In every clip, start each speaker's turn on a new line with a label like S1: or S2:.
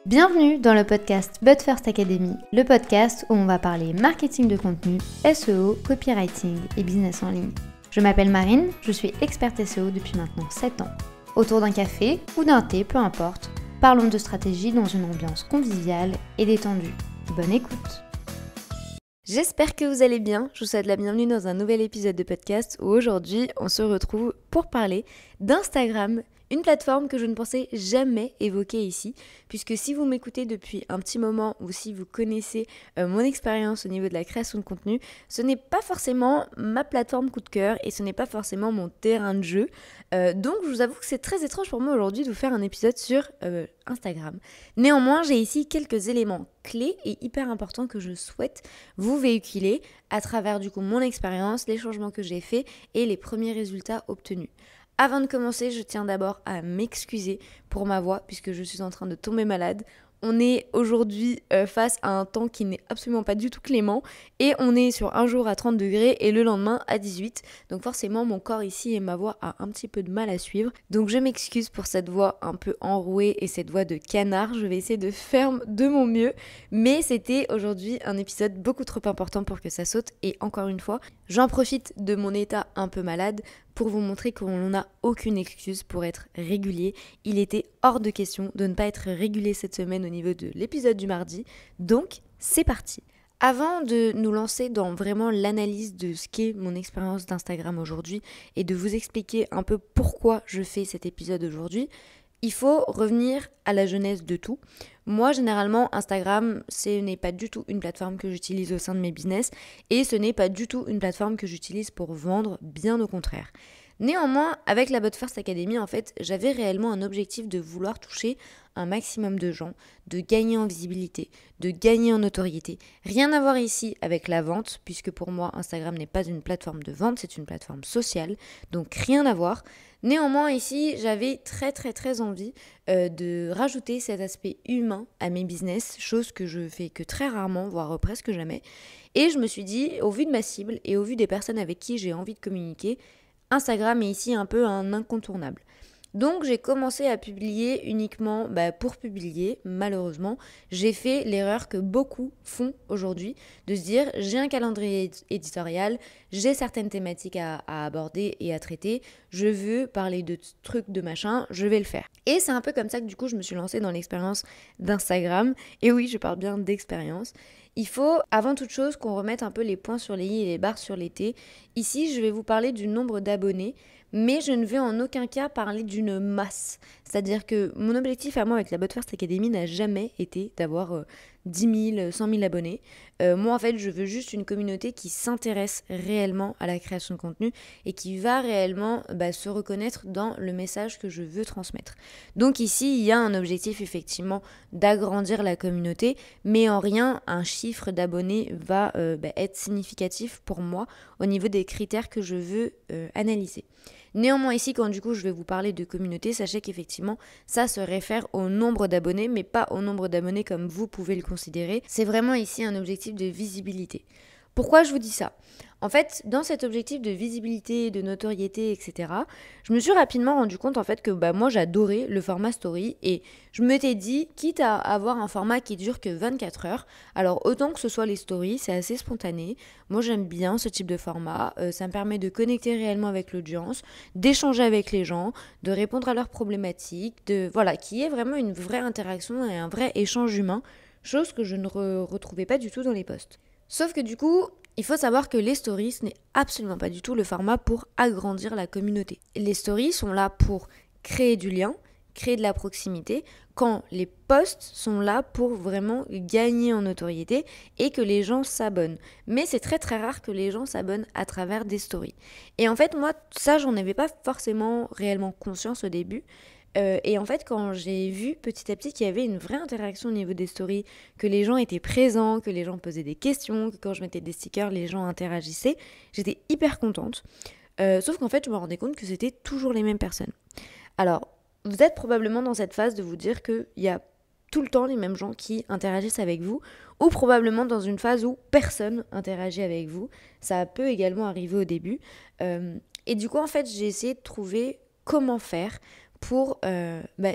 S1: Bienvenue dans le podcast But First Academy, le podcast où on va parler marketing de contenu, SEO, copywriting et business en ligne. Je m'appelle Marine, je suis experte SEO depuis maintenant 7 ans. Autour d'un café ou d'un thé, peu importe, parlons de stratégie dans une ambiance conviviale et détendue. Bonne écoute! J'espère que vous allez bien, je vous souhaite la bienvenue dans un nouvel épisode de podcast où aujourd'hui on se retrouve pour parler d'Instagram, une plateforme que je ne pensais jamais évoquer ici, puisque si vous m'écoutez depuis un petit moment ou si vous connaissez mon expérience au niveau de la création de contenu, ce n'est pas forcément ma plateforme coup de cœur et ce n'est pas forcément mon terrain de jeu. Donc je vous avoue que c'est très étrange pour moi aujourd'hui de vous faire un épisode sur Instagram. Néanmoins, j'ai ici quelques éléments clés et hyper importants que je souhaite vous véhiculer à travers du coup mon expérience, les changements que j'ai faits et les premiers résultats obtenus. Avant de commencer, je tiens d'abord à m'excuser pour ma voix puisque je suis en train de tomber malade. On est aujourd'hui face à un temps qui n'est absolument pas du tout clément et on est sur un jour à 30 degrés et le lendemain à 18. Donc forcément mon corps ici et ma voix a un petit peu de mal à suivre. Donc je m'excuse pour cette voix un peu enrouée et cette voix de canard. Je vais essayer de faire de mon mieux. Mais c'était aujourd'hui un épisode beaucoup trop important pour que ça saute. Et encore une fois, j'en profite de mon état un peu malade pour vous montrer qu'on n'a aucune excuse pour être régulier. Il était hors de question de ne pas être régulier cette semaine au niveau de l'épisode du mardi. Donc, c'est parti. Avant de nous lancer dans vraiment l'analyse de ce qu'est mon expérience d'Instagram aujourd'hui et de vous expliquer un peu pourquoi je fais cet épisode aujourd'hui, il faut revenir à la genèse de tout. Moi, généralement, Instagram, ce n'est pas du tout une plateforme que j'utilise au sein de mes business et ce n'est pas du tout une plateforme que j'utilise pour vendre, bien au contraire. Néanmoins, avec la But First Academy, en fait, j'avais réellement un objectif de vouloir toucher un maximum de gens, de gagner en visibilité, de gagner en notoriété. Rien à voir ici avec la vente, puisque pour moi, Instagram n'est pas une plateforme de vente, c'est une plateforme sociale, donc rien à voir. Néanmoins, ici, j'avais très envie de rajouter cet aspect humain à mes business, chose que je fais que très rarement, voire presque jamais. Et je me suis dit, au vu de ma cible et au vu des personnes avec qui j'ai envie de communiquer, Instagram est ici un peu un incontournable. Donc j'ai commencé à publier uniquement pour publier, malheureusement. J'ai fait l'erreur que beaucoup font aujourd'hui, de se dire j'ai un calendrier éditorial, j'ai certaines thématiques à aborder et à traiter, je veux parler de trucs, de machin, je vais le faire. Et c'est un peu comme ça que du coup je me suis lancée dans l'expérience d'Instagram. Et oui, je parle bien d'expérience. Il faut avant toute chose qu'on remette un peu les points sur les i et les barres sur les t. Ici, je vais vous parler du nombre d'abonnés, mais je ne vais en aucun cas parler d'une masse. C'est-à-dire que mon objectif à moi avec la But First Academy n'a jamais été d'avoir 10 000, 100 000 abonnés. Moi, en fait, je veux juste une communauté qui s'intéresse réellement à la création de contenu et qui va réellement se reconnaître dans le message que je veux transmettre. Donc ici, il y a un objectif effectivement d'agrandir la communauté, mais en rien, un chiffre d'abonnés va être significatif pour moi au niveau des critères que je veux analyser. Néanmoins ici, quand du coup je vais vous parler de communauté, sachez qu'effectivement ça se réfère au nombre d'abonnés, mais pas au nombre d'abonnés comme vous pouvez le considérer. C'est vraiment ici un objectif de visibilité. Pourquoi je vous dis ça ? En fait, dans cet objectif de visibilité, de notoriété, etc., je me suis rapidement rendu compte en fait que moi j'adorais le format story et je m'étais dit, quitte à avoir un format qui dure que 24 heures, alors autant que ce soit les stories, c'est assez spontané. Moi j'aime bien ce type de format, ça me permet de connecter réellement avec l'audience, d'échanger avec les gens, de répondre à leurs problématiques, qui est vraiment une vraie interaction et un vrai échange humain, chose que je ne retrouvais pas du tout dans les posts. Sauf que du coup, il faut savoir que les stories, ce n'est absolument pas du tout le format pour agrandir la communauté. Les stories sont là pour créer du lien, créer de la proximité, quand les posts sont là pour vraiment gagner en notoriété et que les gens s'abonnent. Mais c'est très rare que les gens s'abonnent à travers des stories. Et en fait, moi, ça, j'en avais pas forcément réellement conscience au début. Et en fait, quand j'ai vu petit à petit qu'il y avait une vraie interaction au niveau des stories, que les gens étaient présents, que les gens posaient des questions, que quand je mettais des stickers, les gens interagissaient, j'étais hyper contente. Sauf qu'en fait, je me rendais compte que c'était toujours les mêmes personnes. Alors, vous êtes probablement dans cette phase de vous dire qu'il y a tout le temps les mêmes gens qui interagissent avec vous, ou probablement dans une phase où personne interagit avec vous. Ça peut également arriver au début. Et du coup, en fait, j'ai essayé de trouver comment faire pour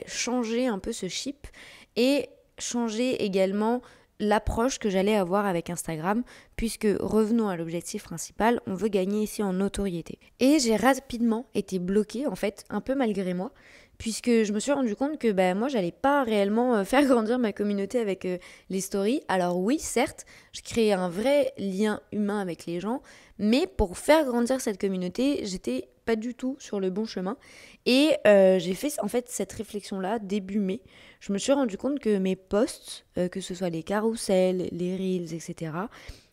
S1: changer un peu ce chip et
S2: changé également l'approche que j'allais avoir avec Instagram, puisque revenons à l'objectif principal, on veut gagner ici en notoriété. Et j'ai rapidement été bloquée, en fait, un peu malgré moi, puisque je me suis rendu compte que moi, j'allais pas réellement faire grandir ma communauté avec les stories. Alors oui, certes, je créais un vrai lien humain avec les gens, mais pour faire grandir cette communauté, j'étais pas du tout sur le bon chemin. Et j'ai fait en fait cette réflexion-là début mai. Je me suis rendu compte que mes posts, que ce soit les carousels, les reels, etc.,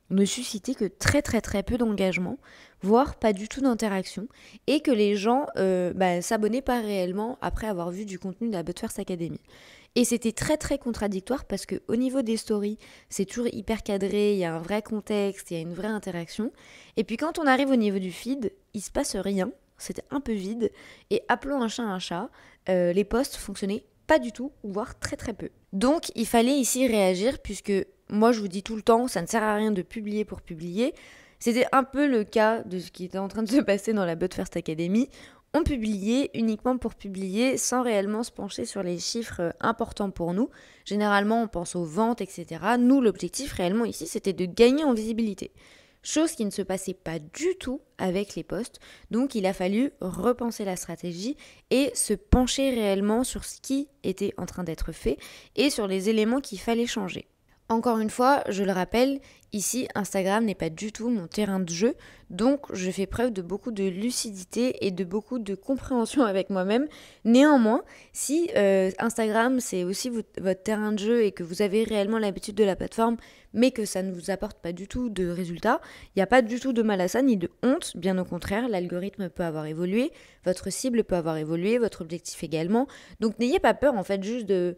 S2: ne suscitaient que très très très peu d'engagement, voire pas du tout d'interaction, et que les gens s'abonnaient pas réellement après avoir vu du contenu de la But First Academy. Et c'était très très contradictoire parce qu'au niveau des stories, c'est toujours hyper cadré, il y a un vrai contexte, il y a une vraie interaction. Et puis quand on arrive au niveau du feed, il se passe rien, c'était un peu vide, et appelons un chat, les posts fonctionnaient pas du tout, voire très très peu. Donc il fallait ici réagir puisque moi je vous dis tout le temps, ça ne sert à rien de publier pour publier. C'était un peu le cas de ce qui était en train de se passer dans la But First Academy. On publiait uniquement pour publier sans réellement se pencher sur les chiffres importants pour nous. Généralement on pense aux ventes, etc. Nous l'objectif réellement ici c'était de gagner en visibilité. Chose qui ne se passait pas du tout avec les posts. Donc il a fallu repenser la stratégie et se pencher réellement sur ce qui était en train d'être fait et sur les éléments qu'il fallait changer. Encore une fois, je le rappelle, ici Instagram n'est pas du tout mon terrain de jeu, donc je fais preuve de beaucoup de lucidité et de beaucoup de compréhension avec moi-même. Néanmoins, si Instagram c'est aussi votre terrain de jeu et que vous avez réellement l'habitude de la plateforme, mais que ça ne vous apporte pas du tout de résultats, il n'y a pas du tout de mal à ça ni de honte, bien au contraire, l'algorithme peut avoir évolué, votre cible peut avoir évolué, votre objectif également, donc n'ayez pas peur en fait juste de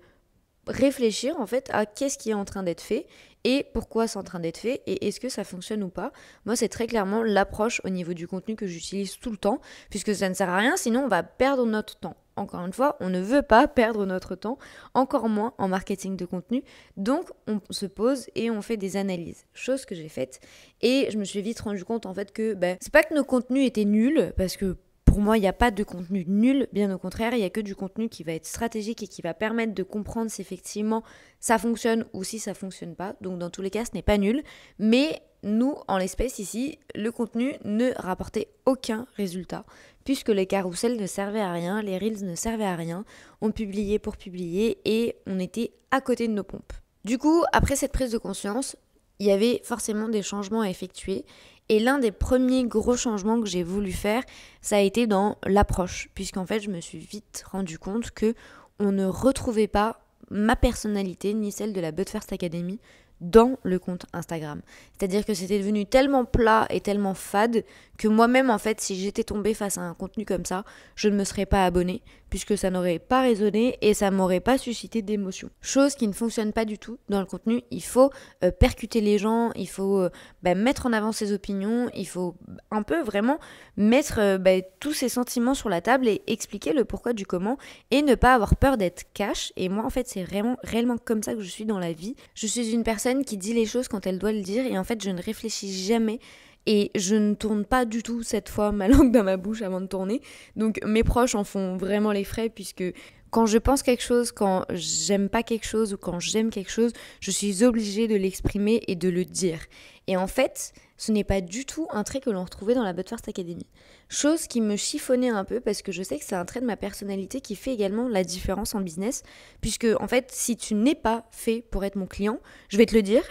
S2: réfléchir en fait à qu'est-ce qui est en train d'être fait et pourquoi c'est en train d'être fait et est-ce que ça fonctionne ou pas. Moi c'est très clairement l'approche au niveau du contenu que j'utilise tout le temps puisque ça ne sert à rien sinon on va perdre notre temps. Encore une fois, on ne veut pas perdre notre temps, encore moins en marketing de contenu. Donc on se pose et on fait des analyses, chose que j'ai faite et je me suis vite rendu compte en fait que c'est pas que nos contenus étaient nuls parce que pour moi, il n'y a pas de contenu nul, bien au contraire, il n'y a que du contenu qui va être stratégique et qui va permettre de comprendre si effectivement ça fonctionne ou si ça ne fonctionne pas. Donc dans tous les cas, ce n'est pas nul. Mais nous, en l'espèce ici, le contenu ne rapportait aucun résultat puisque les carousels ne servaient à rien, les reels ne servaient à rien. On publiait pour publier et on était à côté de nos pompes. Du coup, après cette prise de conscience, il y avait forcément des changements à effectuer. Et l'un des premiers gros changements que j'ai voulu faire, ça a été dans l'approche, puisqu'en fait, je me suis vite rendu compte que on ne retrouvait pas ma personnalité ni celle de la But First Academy dans le compte Instagram. C'est-à-dire que c'était devenu tellement plat et tellement fade que moi-même, en fait, si j'étais tombée face à un contenu comme ça, je ne me serais pas abonnée puisque ça n'aurait pas résonné et ça m'aurait pas suscité d'émotion. Chose qui ne fonctionne pas du tout dans le contenu. Il faut percuter les gens, il faut mettre en avant ses opinions, il faut un peu vraiment mettre tous ses sentiments sur la table et expliquer le pourquoi du comment et ne pas avoir peur d'être cash. Et moi, en fait, c'est réellement comme ça que je suis dans la vie. Je suis une personne qui dit les choses quand elle doit le dire et en fait, je ne réfléchis jamais. Et je ne tourne pas du tout cette fois ma langue dans ma bouche avant de tourner. Donc mes proches en font vraiment les frais puisque quand je pense quelque chose, quand j'aime pas quelque chose ou quand j'aime quelque chose, je suis obligée de l'exprimer et de le dire. Et en fait, ce n'est pas du tout un trait que l'on retrouvait dans la But First Academy. Chose qui me chiffonnait un peu parce que je sais que c'est un trait de ma personnalité qui fait également la différence en business. Puisque en fait, si tu n'es pas fait pour être mon client, je vais te le dire.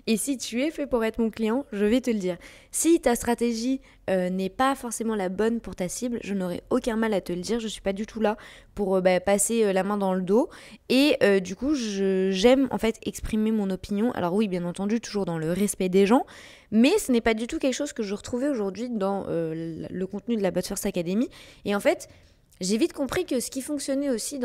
S2: Et si tu es fait pour être mon client, je vais te le dire. Si ta stratégie n'est pas forcément la bonne pour ta cible, je n'aurai aucun mal à te le dire. Je suis pas du tout là pour passer la main dans le dos. Et du coup, j'aime en fait exprimer mon opinion. Alors oui, bien entendu, toujours dans le respect des gens. Mais ce n'est pas du tout quelque chose que je retrouvais aujourd'hui dans le contenu de la But First Academy. Et en fait, j'ai vite compris que ce qui fonctionnait aussi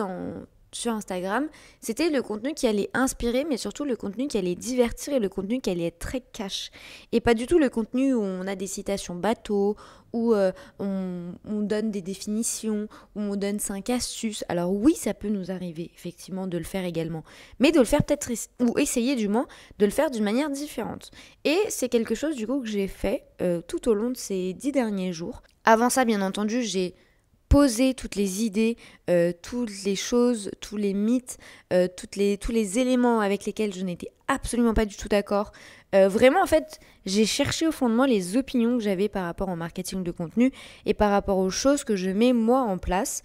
S2: sur Instagram, c'était le contenu qui allait inspirer, mais surtout le contenu qui allait divertir et le contenu qui allait être très cash. Et pas du tout le contenu où on a des citations bateaux, où on donne des définitions, où on donne 5 astuces. Alors oui, ça peut nous arriver effectivement de le faire également, mais de le faire peut-être, ou essayer du moins, de le faire d'une manière différente. Et c'est quelque chose du coup que j'ai fait tout au long de ces 10 derniers jours. Avant ça, bien entendu, j'ai poser toutes les idées, toutes les choses, tous les mythes, tous les éléments avec lesquels je n'étais absolument pas du tout d'accord. Vraiment, en fait, j'ai cherché au fondement les opinions que j'avais par rapport au marketing de contenu et par rapport aux choses que je mets moi en place,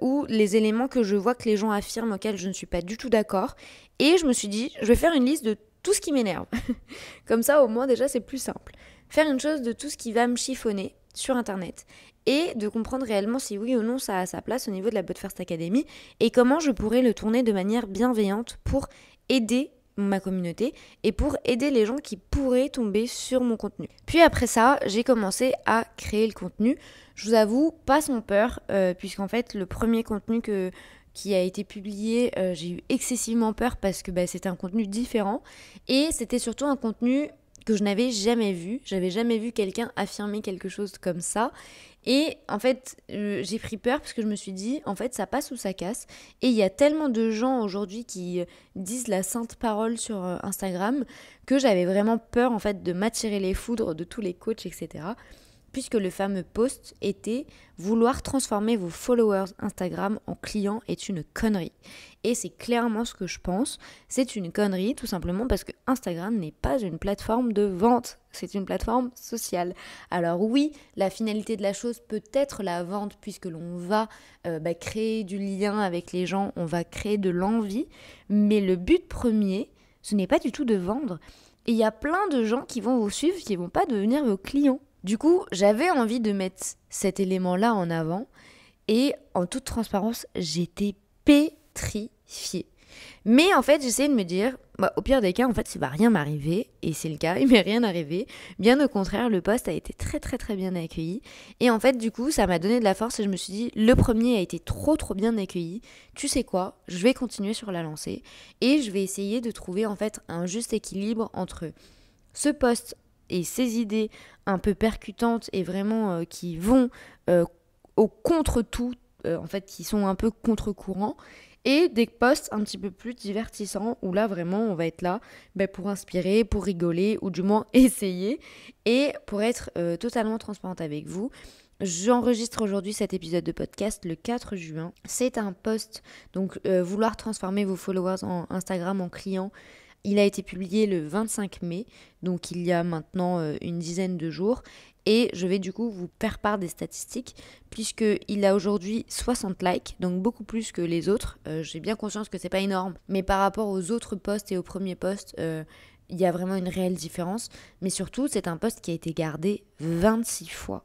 S2: ou les éléments que je vois que les gens affirment auxquels je ne suis pas du tout d'accord. Et je me suis dit, je vais faire une liste de tout ce qui m'énerve. Comme ça, au moins, déjà, c'est plus simple. Faire une chose de tout ce qui va me chiffonner sur Internet et de comprendre réellement si oui ou non ça a sa place au niveau de la But First Academy et comment je pourrais le tourner de manière bienveillante pour aider ma communauté et pour aider les gens qui pourraient tomber sur mon contenu. Puis après ça, j'ai commencé à créer le contenu. Je vous avoue, pas sans peur, puisqu'en fait, le premier contenu qui a été publié, j'ai eu excessivement peur parce que c'était un contenu différent et c'était surtout un contenu que je n'avais jamais vu. J'avais jamais vu quelqu'un affirmer quelque chose comme ça. Et en fait, j'ai pris peur parce que je me suis dit, en fait, ça passe ou ça casse. Et il y a tellement de gens aujourd'hui qui disent la sainte parole sur Instagram que j'avais vraiment peur, en fait, de m'attirer les foudres de tous les coachs, etc. Puisque le fameux post était « Vouloir transformer vos followers Instagram en clients est une connerie ». Et c'est clairement ce que je pense. C'est une connerie tout simplement parce que Instagram n'est pas une plateforme de vente. C'est une plateforme sociale. Alors oui, la finalité de la chose peut être la vente puisque l'on va créer du lien avec les gens, on va créer de l'envie. Mais le but premier, ce n'est pas du tout de vendre. Et il y a plein de gens qui vont vous suivre, qui ne vont pas devenir vos clients. Du coup, j'avais envie de mettre cet élément-là en avant et en toute transparence, j'étais pétrifiée. Mais en fait, j'essayais de me dire, au pire des cas, en fait, il va rien m'arriver. Et c'est le cas, il m'est rien arrivé. Bien au contraire, le post a été très très très bien accueilli. Et en fait, du coup, ça m'a donné de la force et je me suis dit, le premier a été trop trop bien accueilli. Tu sais quoi, je vais continuer sur la lancée. Et je vais essayer de trouver en fait un juste équilibre entre ce post et ces idées un peu percutantes et vraiment qui vont au contre-tout, en fait, qui sont un peu contre-courant, et des posts un petit peu plus divertissants où là vraiment on va être là pour inspirer, pour rigoler ou du moins essayer. Et pour être totalement transparente avec vous, j'enregistre aujourd'hui cet épisode de podcast le 4 juin. C'est un post, donc vouloir transformer vos followers en Instagram en clients. Il a été publié le 25 mai, donc il y a maintenant une dizaine de jours. Et je vais du coup vous faire part des statistiques, puisqu'il a aujourd'hui 60 likes, donc beaucoup plus que les autres. J'ai bien conscience que c'est pas énorme, mais par rapport aux autres posts et au premier post, il y a vraiment une réelle différence. Mais surtout, c'est un post qui a été gardé 26 fois.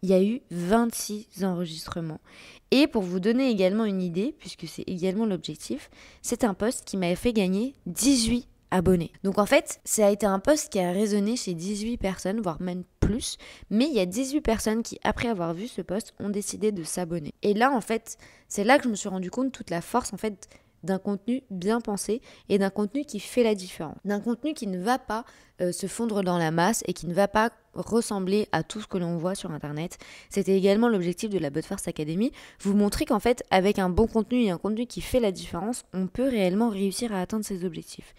S2: Il y a eu 26 enregistrements. Et pour vous donner également une idée, puisque c'est également l'objectif, c'est un post qui m'avait fait gagner 18 abonnés. Donc en fait, ça a été un post qui a résonné chez 18 personnes, voire même plus. Mais il y a 18 personnes qui, après avoir vu ce post, ont décidé de s'abonner. Et là, en fait, c'est là que je me suis rendu compte toute la force, en fait, d'un contenu bien pensé et d'un contenu qui fait la différence. D'un contenu qui ne va pas se fondre dans la masse et qui ne va pas ressembler à tout ce que l'on voit sur Internet. C'était également l'objectif de la But First Academy, vous montrer qu'en fait, avec un bon contenu et un contenu qui fait la différence, on peut réellement réussir à atteindre ses objectifs.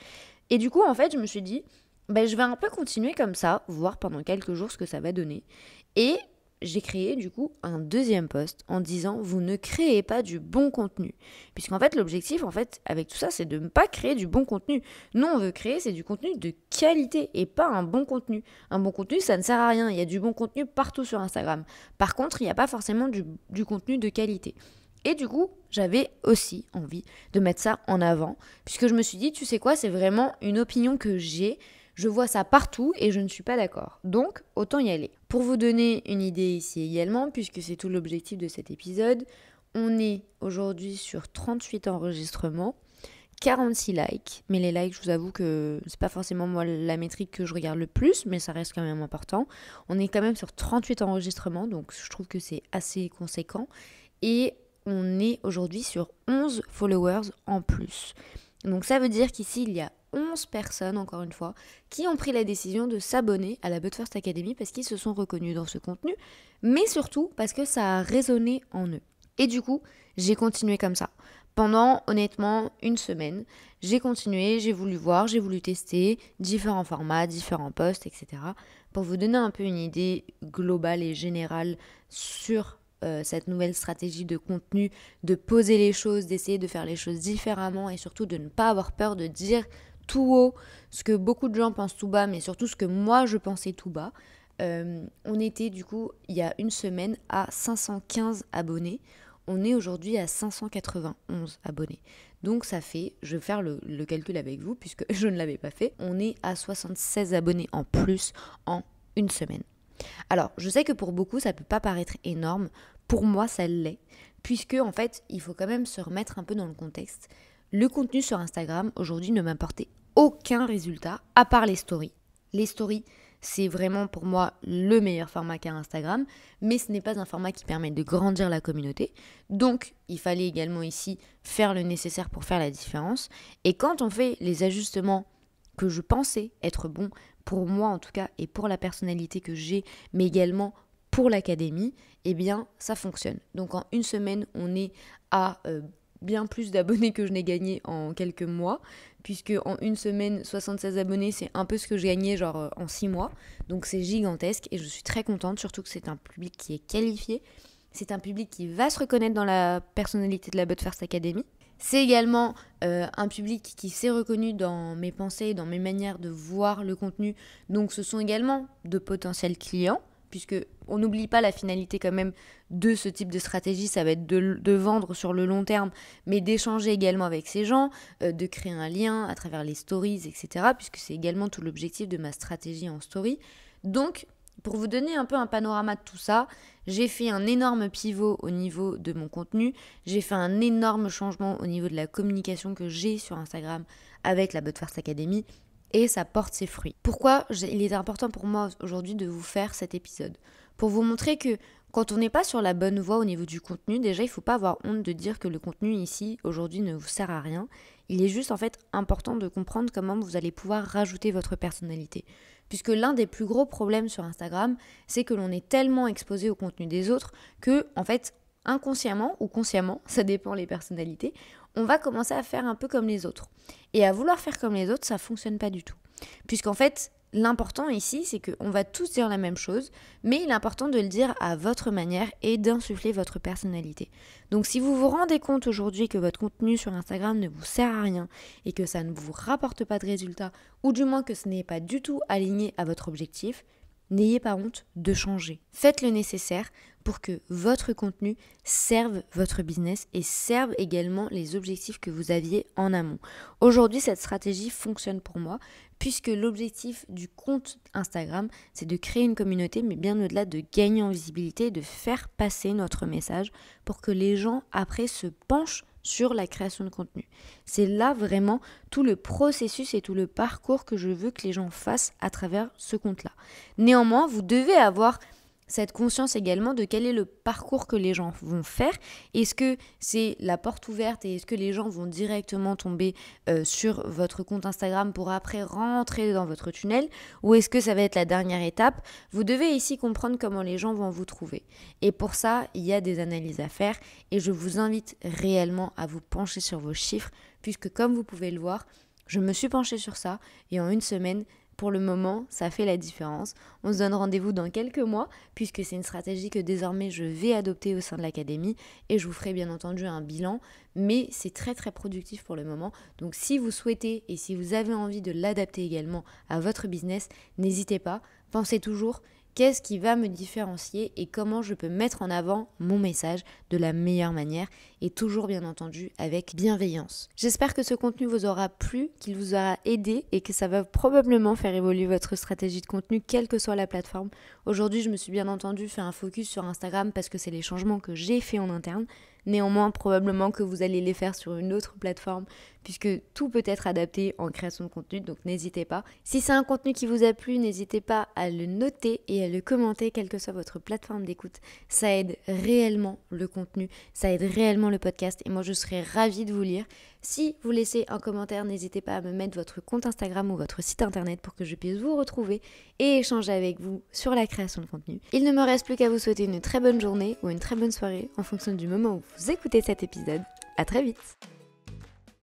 S2: Et du coup, en fait, je me suis dit, je vais un peu continuer comme ça, voir pendant quelques jours ce que ça va donner. Et j'ai créé du coup un deuxième post en disant vous ne créez pas du bon contenu. Puisqu'en fait l'objectif avec tout ça c'est de ne pas créer du bon contenu. Nous on veut créer c'est du contenu de qualité et pas un bon contenu. Un bon contenu ça ne sert à rien, il y a du bon contenu partout sur Instagram. Par contre il n'y a pas forcément du contenu de qualité. Et du coup, j'avais aussi envie de mettre ça en avant, puisque je me suis dit, tu sais quoi, c'est vraiment une opinion que j'ai, je vois ça partout et je ne suis pas d'accord. Donc, autant y aller. Pour vous donner une idée ici également, puisque c'est tout l'objectif de cet épisode, on est aujourd'hui sur 38 enregistrements, 46 likes, mais les likes, je vous avoue que c'est pas forcément moi la métrique que je regarde le plus, mais ça reste quand même important. On est quand même sur 38 enregistrements, donc je trouve que c'est assez conséquent. Et on est aujourd'hui sur 11 followers en plus. Donc ça veut dire qu'ici, il y a 11 personnes, encore une fois, qui ont pris la décision de s'abonner à la But First Academy parce qu'ils se sont reconnus dans ce contenu, mais surtout parce que ça a résonné en eux. Et du coup, j'ai continué comme ça. Pendant, honnêtement, une semaine, j'ai continué, j'ai voulu voir, j'ai voulu tester différents formats, différents posts, etc. pour vous donner un peu une idée globale et générale sur cette nouvelle stratégie de contenu, de poser les choses, d'essayer de faire les choses différemment et surtout de ne pas avoir peur de dire tout haut ce que beaucoup de gens pensent tout bas, mais surtout ce que moi je pensais tout bas. On était du coup il y a une semaine à 515 abonnés. On est aujourd'hui à 591 abonnés. Donc ça fait, je vais faire le calcul avec vous puisque je ne l'avais pas fait, on est à 76 abonnés en plus en une semaine. Alors, je sais que pour beaucoup, ça ne peut pas paraître énorme. Pour moi, ça l'est. Puisque, en fait, il faut quand même se remettre un peu dans le contexte. Le contenu sur Instagram, aujourd'hui, ne m'apportait aucun résultat, à part les stories. Les stories, c'est vraiment pour moi le meilleur format qu'a Instagram, mais ce n'est pas un format qui permet de grandir la communauté. Donc, il fallait également ici faire le nécessaire pour faire la différence. Et quand on fait les ajustements que je pensais être bons, pour moi en tout cas, et pour la personnalité que j'ai, mais également pour l'académie, eh bien, ça fonctionne. Donc, en une semaine, on est à bien plus d'abonnés que je n'ai gagné en quelques mois, puisque en une semaine, 76 abonnés, c'est un peu ce que j'ai gagné en 6 mois. Donc, c'est gigantesque et je suis très contente, surtout que c'est un public qui est qualifié. C'est un public qui va se reconnaître dans la personnalité de la But First Academy. C'est également un public qui s'est reconnu dans mes pensées, dans mes manières de voir le contenu. Donc ce sont également de potentiels clients, puisque on n'oublie pas la finalité quand même de ce type de stratégie, ça va être de vendre sur le long terme, mais d'échanger également avec ces gens, de créer un lien à travers les stories, etc., puisque c'est également tout l'objectif de ma stratégie en story. Donc, pour vous donner un peu un panorama de tout ça, j'ai fait un énorme pivot au niveau de mon contenu, j'ai fait un énorme changement au niveau de la communication que j'ai sur Instagram avec la But First Academy et ça porte ses fruits. Pourquoi il est important pour moi aujourd'hui de vous faire cet épisode ? Pour vous montrer que quand on n'est pas sur la bonne voie au niveau du contenu, déjà il ne faut pas avoir honte de dire que le contenu ici aujourd'hui ne vous sert à rien. Il est juste en fait important de comprendre comment vous allez pouvoir rajouter votre personnalité. Puisque l'un des plus gros problèmes sur Instagram, c'est que l'on est tellement exposé au contenu des autres que, en fait, inconsciemment ou consciemment, ça dépend les personnalités, on va commencer à faire un peu comme les autres. Et à vouloir faire comme les autres, ça ne fonctionne pas du tout. Puisqu'en fait, l'important ici, c'est qu'on va tous dire la même chose, mais il est important de le dire à votre manière et d'insuffler votre personnalité. Donc si vous vous rendez compte aujourd'hui que votre contenu sur Instagram ne vous sert à rien et que ça ne vous rapporte pas de résultats, ou du moins que ce n'est pas du tout aligné à votre objectif, n'ayez pas honte de changer. Faites le nécessaire pour que votre contenu serve votre business et serve également les objectifs que vous aviez en amont. Aujourd'hui, cette stratégie fonctionne pour moi puisque l'objectif du compte Instagram, c'est de créer une communauté, mais bien au-delà de gagner en visibilité, de faire passer notre message pour que les gens après se penchent sur la création de contenu. C'est là vraiment tout le processus et tout le parcours que je veux que les gens fassent à travers ce compte-là. Néanmoins, vous devez avoir cette conscience également de quel est le parcours que les gens vont faire. Est-ce que c'est la porte ouverte et est-ce que les gens vont directement tomber sur votre compte Instagram pour après rentrer dans votre tunnel ou est-ce que ça va être la dernière étape ? Vous devez ici comprendre comment les gens vont vous trouver. Et pour ça, il y a des analyses à faire et je vous invite réellement à vous pencher sur vos chiffres puisque comme vous pouvez le voir, je me suis penchée sur ça et en une semaine, pour le moment, ça fait la différence. On se donne rendez-vous dans quelques mois puisque c'est une stratégie que désormais je vais adopter au sein de l'académie et je vous ferai bien entendu un bilan, mais c'est très très productif pour le moment. Donc si vous souhaitez et si vous avez envie de l'adapter également à votre business, n'hésitez pas. Pensez toujours qu'est-ce qui va me différencier et comment je peux mettre en avant mon message de la meilleure manière et toujours bien entendu avec bienveillance. J'espère que ce contenu vous aura plu, qu'il vous aura aidé et que ça va probablement faire évoluer votre stratégie de contenu quelle que soit la plateforme. Aujourd'hui, je me suis bien entendu fait un focus sur Instagram parce que c'est les changements que j'ai fait en interne. Néanmoins, probablement que vous allez les faire sur une autre plateforme puisque tout peut être adapté en création de contenu, donc n'hésitez pas. Si c'est un contenu qui vous a plu, n'hésitez pas à le noter et à le commenter, quelle que soit votre plateforme d'écoute. Ça aide réellement le contenu, ça aide réellement le podcast et moi je serais ravie de vous lire. Si vous laissez un commentaire, n'hésitez pas à me mettre votre compte Instagram ou votre site internet pour que je puisse vous retrouver et échanger avec vous sur la création de contenu. Il ne me reste plus qu'à vous souhaiter une très bonne journée ou une très bonne soirée en fonction du moment où vous écoutez cet épisode. À très vite!